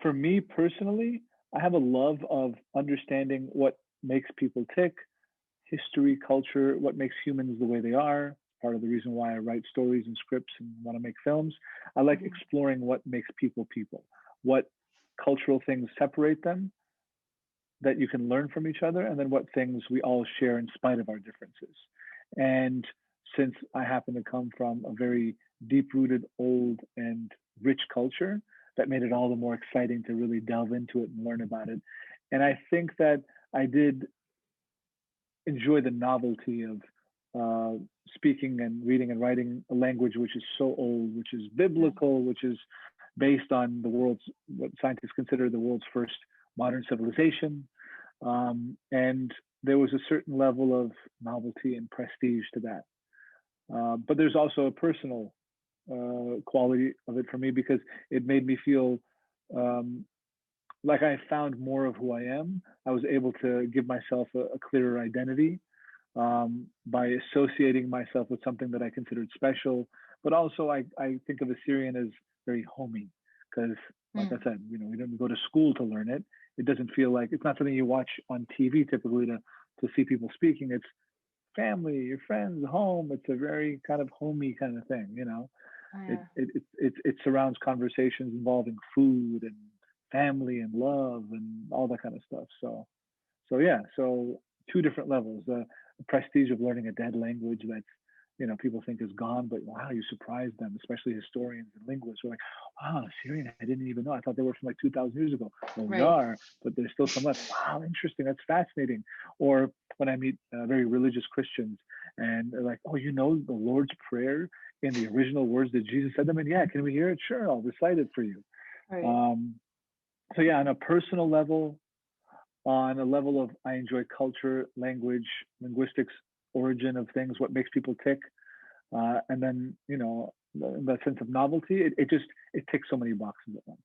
for me personally, I have a love of understanding what makes people tick, history, culture, what makes humans the way they are. Part of the reason why I write stories and scripts and want to make films. I like Mhm. exploring what makes people people, what cultural things separate them that you can learn from each other, and then what things we all share in spite of our differences. And since I happen to come from a very deep rooted, old, and rich culture, that made it all the more exciting to really delve into it and learn about it. And I think that I did enjoy the novelty of speaking and reading and writing a language which is so old, which is Yeah. biblical, which is based on the world's, what scientists consider the world's first modern civilization. And there was a certain level of novelty and prestige to that. But there's also a personal quality of it for me because it made me feel um, like I found more of who I am. I was able to give myself a clearer identity by associating myself with something that I considered special. But also, I think of Assyrian as very homey because, like I Mm. said, we didn't go to school to learn it. It doesn't feel like it's not something you watch on TV typically to see people speaking. It's family, your friends, home. It's a very kind of homey kind of thing. Oh, It yeah. it it surrounds conversations involving food and family and love and all that kind of stuff. So yeah, so two different levels. The prestige of learning a dead language that people think is gone, but wow, you surprised them, especially historians and linguists. We're like, wow, Syrian, I didn't even know. I thought they were from like 2,000 years ago. Well, we Right. are, but there's still some left. Wow, interesting. That's fascinating. Or when I meet very religious Christians and they're like, oh, the Lord's Prayer in the original words that Jesus said them. And yeah, can we hear it? Sure, I'll recite it for you. Right. Um, so yeah, on a personal level, on a level of I enjoy culture, language, linguistics, origin of things, what makes people tick, and then that sense of novelty. It ticks so many boxes at once.